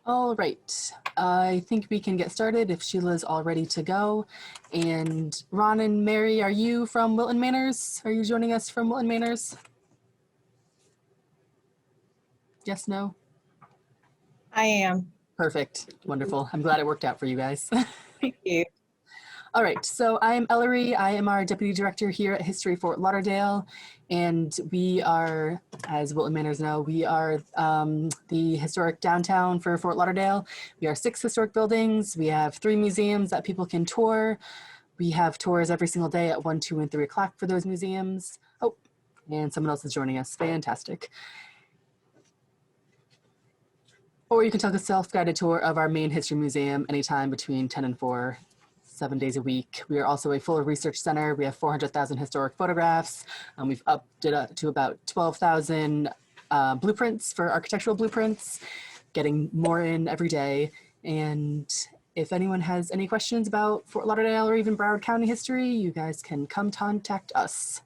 All right, I think we can get started if Sheila's all ready to go. And Ron and Mary, are you from Wilton Manors? Are you joining us from Wilton Manors? Yes, no? I am. Perfect, wonderful. I'm glad it worked out for you guys. Thank you. All right, so I am Ellery. I am our Deputy Director here at History Fort Lauderdale, and we are, as Wilton Manors know, we are the historic downtown for Fort Lauderdale. We are 6 historic buildings. We have 3 museums that people can tour. We have tours every single day at 1, 2, and 3 o'clock for those museums. Oh, and someone else is joining us. Fantastic. Or you can take a self-guided tour of our main history museum anytime between 10 and 4, 7 days a week. We are also a full research center. We have 400,000 historic photographs. We've upped it up to about 12,000 blueprints for architectural blueprints, getting more in every day. And if anyone has any questions about Fort Lauderdale or even Broward County history, you guys can come contact us.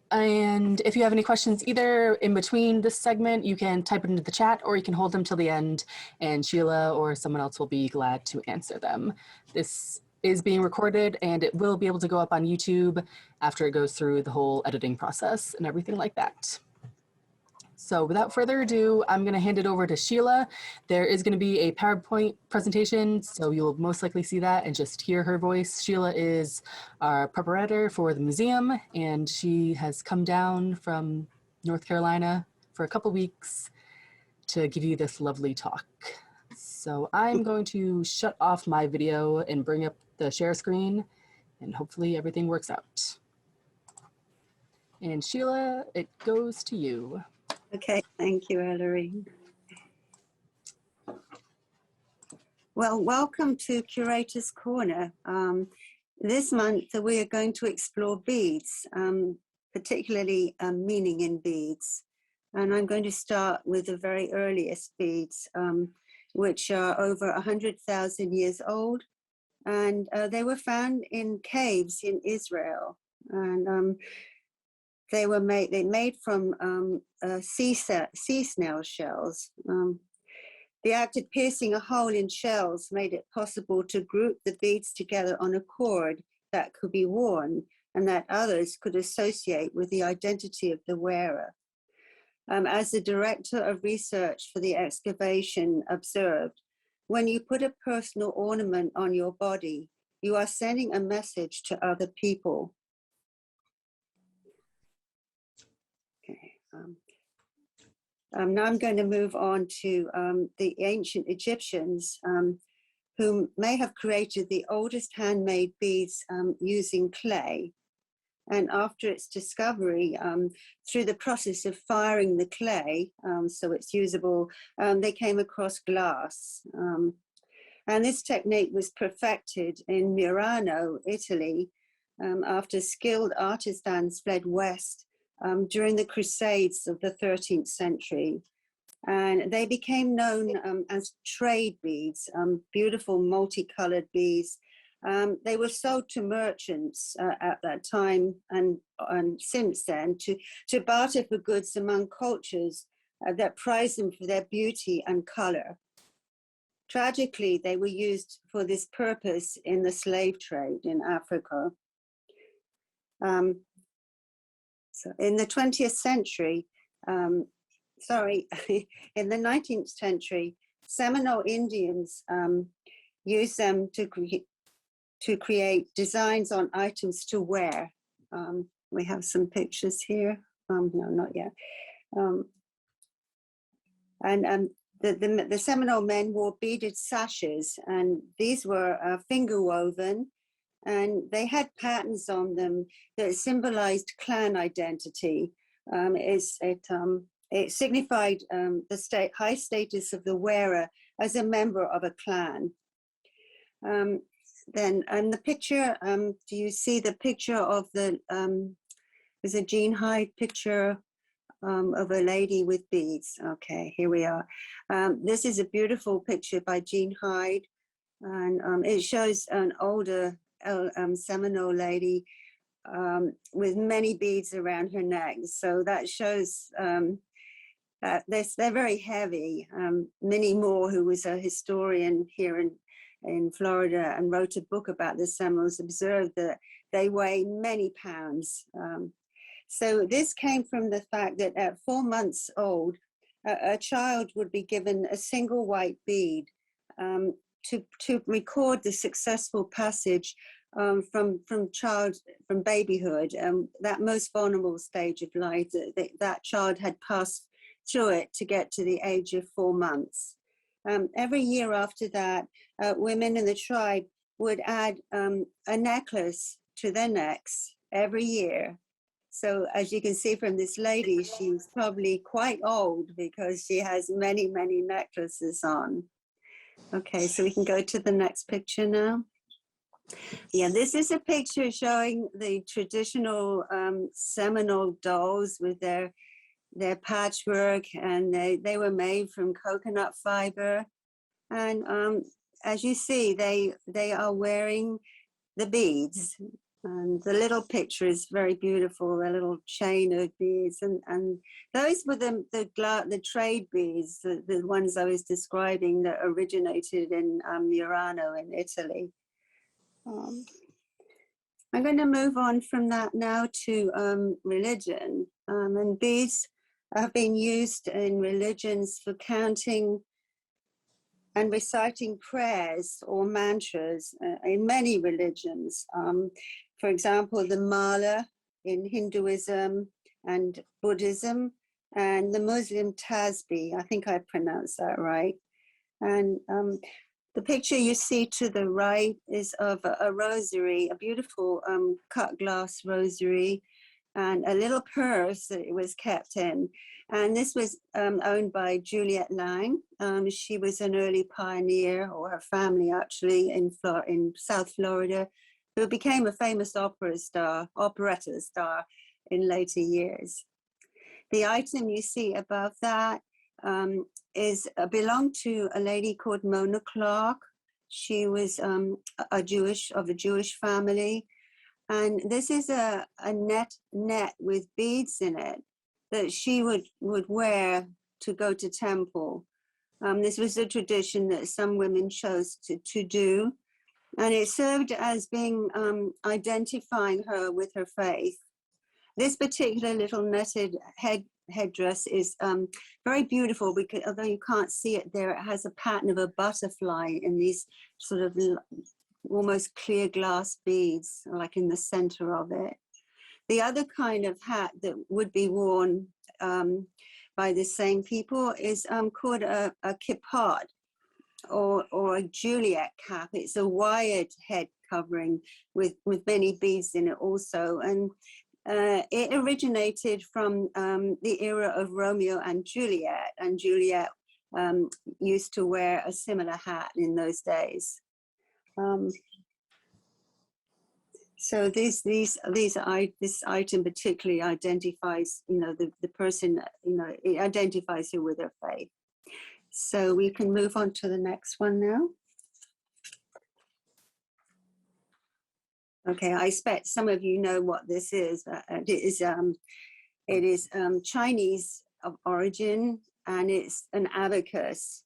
And if you have any questions either in between this segment, you can type it into the chat or you can hold them till the end and Sheila or someone else will be glad to answer them. This is being recorded and it will be able to go up on YouTube after it goes through the whole editing process and everything like that. So without further ado, I'm going to hand it over to Sheila. There is going to be a PowerPoint presentation, so you'll most likely see that and just hear her voice. Sheila is our preparator for the museum, and she has come down from North Carolina for a couple weeks to give you this lovely talk. So I'm going to shut off my video and bring up the share screen, and hopefully everything works out. And Sheila, it goes to you. Okay, thank you, Ellery. Well, welcome to Curators Corner. This month we are going to explore beads, particularly meaning in beads. And I'm going to start with the very earliest beads, which are over 100,000 years old. And they were found in caves in Israel. And they made from sea snail shells. The act of piercing a hole in shells made it possible to group the beads together on a cord that could be worn and that others could associate with the identity of the wearer. As the director of research for the excavation observed, when you put a personal ornament on your body, you are sending a message to other people. Now I'm going to move on to the ancient Egyptians, who may have created the oldest handmade beads using clay. And after its discovery, through the process of firing the clay, so it's usable, they came across glass. And this technique was perfected in Murano, Italy, after skilled artisans fled west during the Crusades of the 13th century. And they became known as trade beads, beautiful multicolored beads. They were sold to merchants at that time and since then to barter for goods among cultures that prized them for their beauty and color. Tragically, they were used for this purpose in the slave trade in Africa. So in the 20th century, in the 19th century, Seminole Indians used them to create designs on items to wear. We have some pictures here. No, not yet. The Seminole men wore beaded sashes, and these were finger woven. And they had patterns on them that symbolized clan identity. It signified the high status of the wearer as a member of a clan. Then in the picture, do you see the picture of there's a Jean Hyde picture of a lady with beads. Okay, here we are. This is a beautiful picture by Jean Hyde, and it shows an older Seminole lady with many beads around her neck. So that shows they're very heavy. Minnie Moore, who was a historian here in Florida and wrote a book about the Seminoles, observed that they weigh many pounds. So this came from the fact that at 4 months old, a child would be given a single white bead to record the successful passage from babyhood, that most vulnerable stage of life, that child had passed through it to get to the age of 4 months. Every year after that, women in the tribe would add a necklace to their necks every year. So as you can see from this lady, she's probably quite old because she has many, many necklaces on. Okay, so we can go to the next picture now. Yeah, this is a picture showing the traditional Seminole dolls with their patchwork, and they were made from coconut fiber. And as you see, they are wearing the beads. And the little picture is very beautiful, a little chain of beads. And those were the trade beads, the ones I was describing that originated in Murano in Italy. I'm going to move on from that now to religion. And beads have been used in religions for counting and reciting prayers or mantras in many religions. For example, the mala in Hinduism and Buddhism, and the Muslim tasbih. I think I pronounced that right. And the picture you see to the right is of a rosary, a beautiful cut glass rosary, and a little purse that it was kept in. And this was owned by Juliet Lang. She was an early pioneer, or her family actually, in South Florida, who became a famous operetta star in later years. The item you see above that belonged to a lady called Mona Clark. She was of a Jewish family. And this is a net with beads in it that she would wear to go to temple. This was a tradition that some women chose to do. And it served as being identifying her with her faith. This particular little netted headdress is very beautiful because although you can't see it there, it has a pattern of a butterfly in these sort of almost clear glass beads, like in the center of it. The other kind of hat that would be worn by the same people is called a Kippah, or a Juliet cap. It's a wired head covering with many beads in it also. And it originated from the era of Romeo and Juliet used to wear a similar hat in those days. So this item particularly identifies, the person, it identifies her with her faith. So we can move on to the next one now. Okay, I expect some of you know what this is. It is Chinese of origin, and it's an abacus.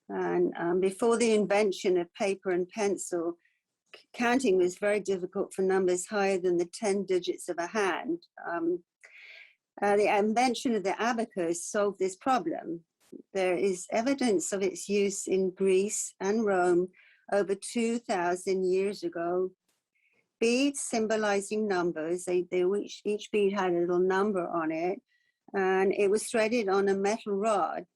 And before the invention of paper and pencil, counting was very difficult for numbers higher than the 10 digits of a hand. The invention of the abacus solved this problem. There is evidence of its use in Greece and Rome over 2,000 years ago. Beads symbolizing numbers, each bead had a little number on it, and it was threaded on a metal rod.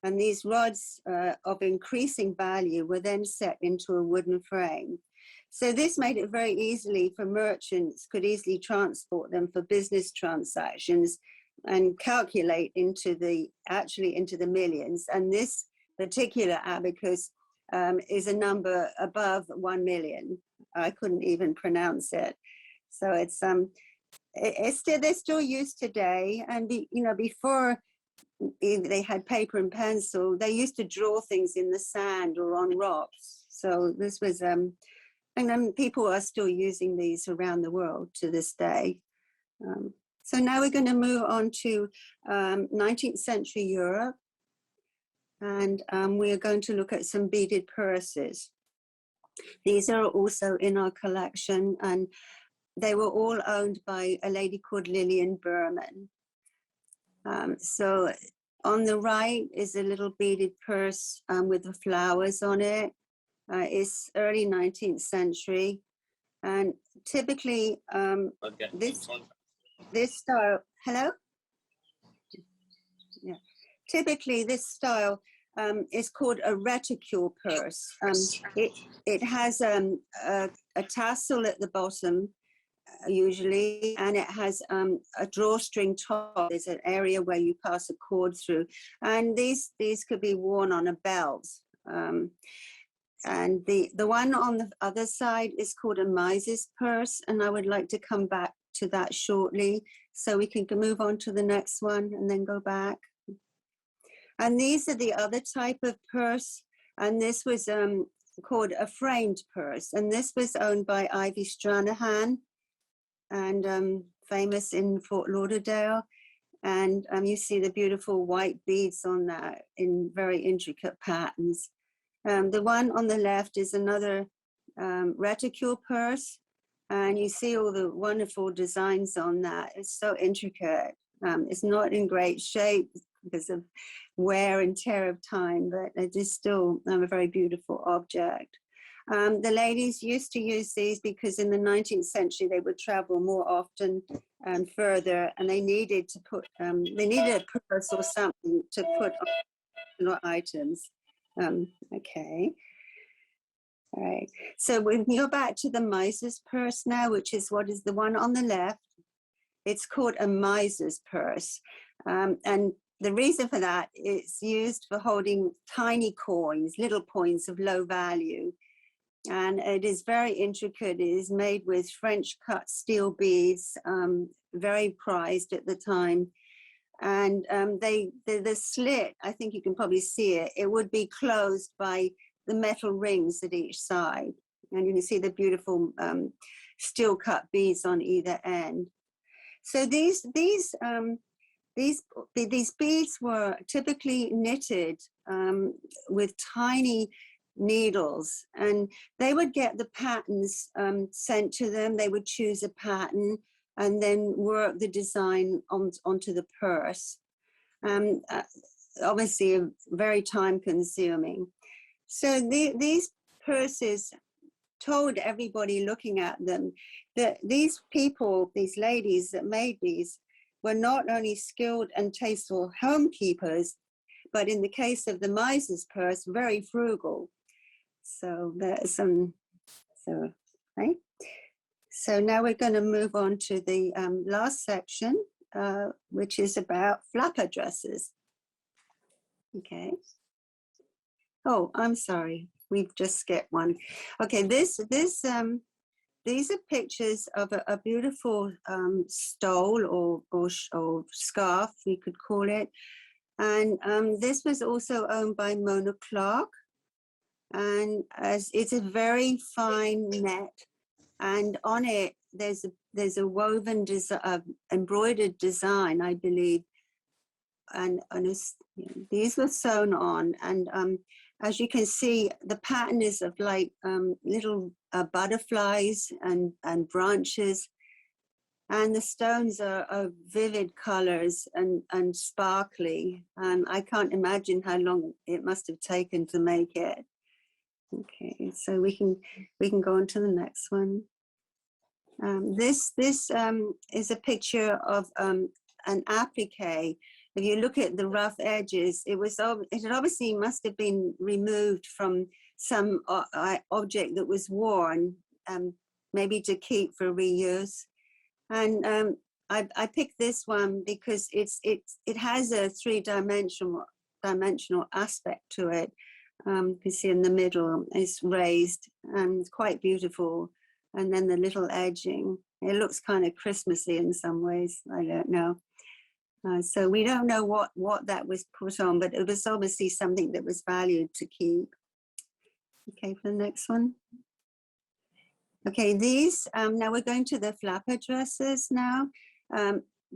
And these rods of increasing value were then set into a wooden frame. So this made it very easily for merchants, could easily transport them for business transactions and calculate into the millions. And this particular abacus is a number above 1 million. I couldn't even pronounce it. So they're still used today. And before they had paper and pencil, they used to draw things in the sand or on rocks. So this was, and then people are still using these around the world to this day. So now we're going to move on to 19th century Europe. And we are going to look at some beaded purses. These are also in our collection, and they were all owned by a lady called Lillian Berman. So on the right is a little beaded purse with the flowers on it. It's early 19th century. And typically this style, hello? Yeah. Typically this style is called a reticule purse. It has a tassel at the bottom, usually, and it has a drawstring top. There's an area where you pass a cord through, and these could be worn on a belt. And the one on the other side is called a miser's purse, and I would like to come back to that shortly, so we can move on to the next one and then go back. And these are the other type of purse, and this was called a framed purse, and this was owned by Ivy Stranahan, and famous in Fort Lauderdale. And you see the beautiful white beads on that in very intricate patterns. The one on the left is another reticule purse, and you see all the wonderful designs on that. It's so intricate. It's not in great shape because of wear and tear of time, but it is still a very beautiful object. The ladies used to use these because in the 19th century they would travel more often and further, and they needed to put, they needed a purse or something to put on items. Okay. All right. So we can go back to the miser's purse now, which is what is the one on the left. It's called a miser's purse. And the reason for that is used for holding tiny coins, little coins of low value. And it is very intricate. It is made with French cut steel beads, very prized at the time. And the slit, I think you can probably see it, it would be closed by the metal rings at each side. And you can see the beautiful steel cut beads on either end. So these beads were typically knitted with tiny needles, and they would get the patterns sent to them. They would choose a pattern and then work the design onto the purse. Obviously, very time consuming. So these purses told everybody looking at them that these people, these ladies that made these, were not only skilled and tasteful homekeepers, but in the case of the miser's purse, very frugal. So there's some, right? So now we're going to move on to the last section, which is about flapper dresses. Okay. Oh, I'm sorry. We've just skipped one. Okay, these are pictures of a beautiful stole or scarf, we could call it. And this was also owned by Mona Clark. And it's a very fine net. And on it, there's a woven embroidered design, I believe. And these were sewn on. And as you can see, the pattern is of like little butterflies and branches. And the stones are of vivid colors and sparkly. And I can't imagine how long it must have taken to make it. Okay, so we can go on to the next one. This is a picture of an applique. If you look at the rough edges, it obviously must have been removed from some object that was worn, maybe to keep for reuse. And I picked this one because it has a three-dimensional aspect to it. You can see in the middle, it's raised and it's quite beautiful. And then the little edging, it looks kind of Christmassy in some ways. I don't know. So we don't know what that was put on, but it was obviously something that was valued to keep. Okay, for the next one. Okay, these, now we're going to the flapper dresses now.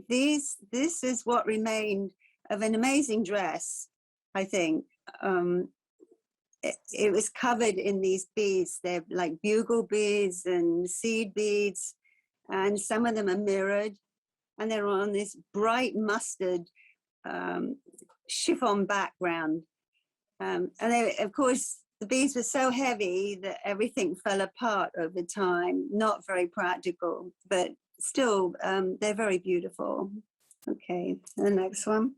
this is what remained of an amazing dress, I think. It was covered in these beads. They're like bugle beads and seed beads, and some of them are mirrored, and they're on this bright mustard chiffon background. And they, of course, the beads were so heavy that everything fell apart over time. Not very practical, but still, they're very beautiful. Okay, the next one.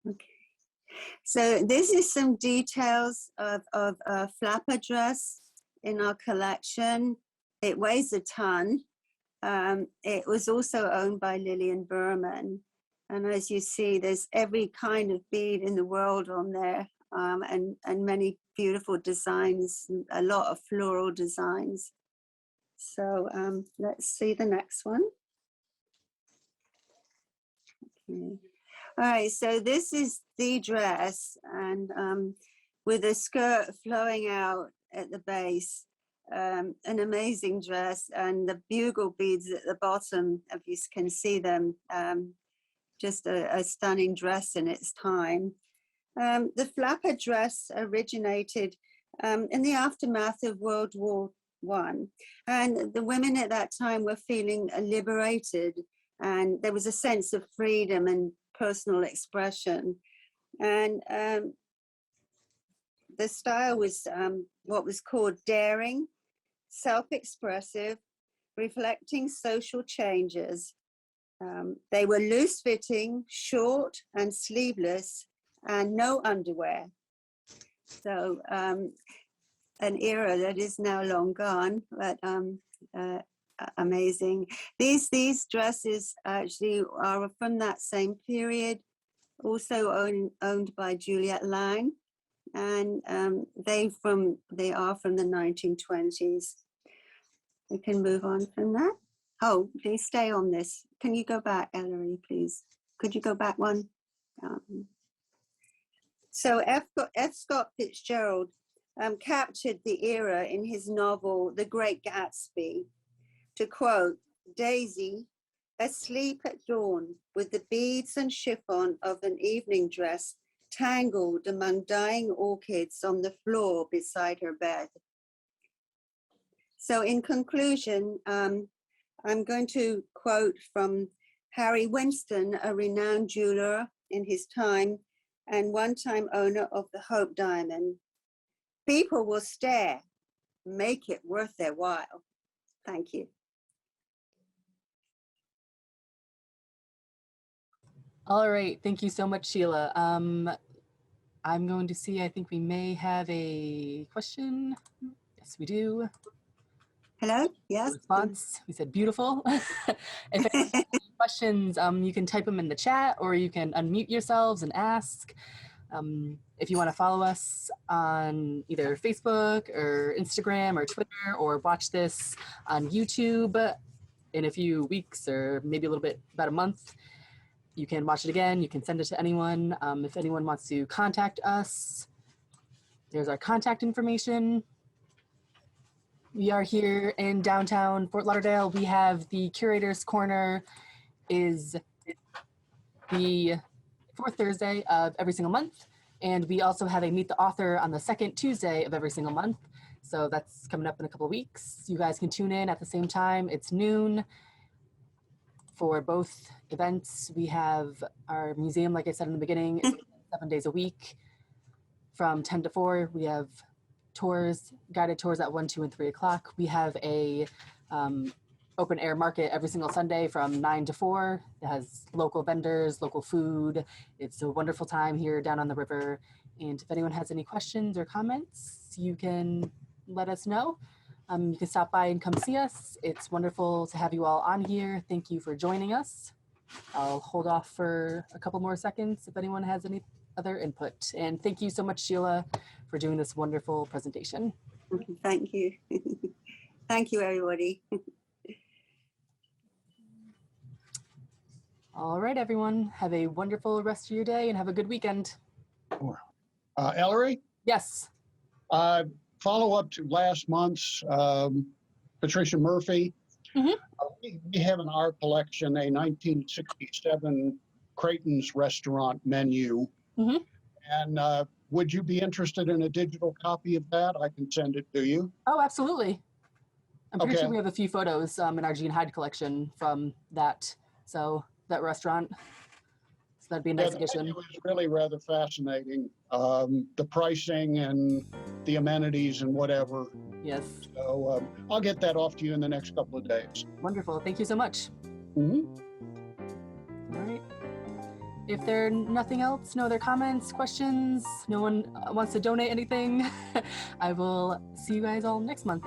Okay. So this is some details of a flapper dress in our collection. It weighs a ton. It was also owned by Lillian Berman. And as you see, there's every kind of bead in the world on there, and many beautiful designs, a lot of floral designs. So let's see the next one. Okay. All right, so this is the dress, and with a skirt flowing out at the base, an amazing dress, and the bugle beads at the bottom, if you can see them, just a stunning dress in its time. The flapper dress originated in the aftermath of World War I, and the women at that time were feeling liberated, and there was a sense of freedom and personal expression. And the style was what was called daring, self-expressive, reflecting social changes. They were loose-fitting, short and sleeveless, and no underwear. So an era that is now long gone, but amazing. These dresses actually are from that same period, also owned by Juliet Lang, and they are from the 1920s. We can move on from that. Oh, please stay on this. Can you go back, Ellery, please? Could you go back one? So F. Scott Fitzgerald captured the era in his novel, The Great Gatsby. To quote, Daisy, asleep at dawn with the beads and chiffon of an evening dress tangled among dying orchids on the floor beside her bed. So in conclusion, I'm going to quote from Harry Winston, a renowned jeweler in his time and one-time owner of the Hope Diamond. People will stare, make it worth their while. Thank you. All right, thank you so much, Sheila. I'm going to see, I think we may have a question. Yes, we do. Hello, yes. Response, we said beautiful. If anyone has any questions, you can type them in the chat or you can unmute yourselves and ask. If you want to follow us on either Facebook or Instagram or Twitter, or watch this on YouTube in a few weeks or maybe a little bit, about a month, you can watch it again. You can send it to anyone. If anyone wants to contact us, there's our contact information. We are here in downtown Fort Lauderdale. We have the Curators Corner is the fourth Thursday of every single month. And we also have a Meet the Author on the second Tuesday of every single month. So that's coming up in a couple of weeks. You guys can tune in at the same time. It's noon for both events. We have our museum, like I said in the beginning, is 7 days a week from 10 to 4. We have tours, guided tours at 1, 2, and 3 o'clock. We have a open air market every single Sunday from 9 to 4. It has local vendors, local food. It's a wonderful time here down on the river. And if anyone has any questions or comments, you can let us know. You can stop by and come see us. It's wonderful to have you all on here. Thank you for joining us. I'll hold off for a couple more seconds if anyone has any other input. And thank you so much, Sheila, for doing this wonderful presentation. Thank you. Thank you, everybody. All right, everyone. Have a wonderful rest of your day and have a good weekend. Ellery, Yes. follow up to last month's Patricia Murphy. Mhm. We have in our collection a 1967 Creighton's restaurant menu. Mhm. And would you be interested in a digital copy of that? I can send it to you. Oh, absolutely. I'm pretty sure Okay. we have a few photos in our Gene Hyde collection from that restaurant. So that'd be a nice The addition. menu is really rather fascinating. The pricing and the amenities and whatever. Yes. So I'll get that off to you in the next couple of days. Wonderful. Thank you so much. Mhm. All right. If there are nothing else, no other comments, questions, no one wants to donate anything, I will see you guys all next month.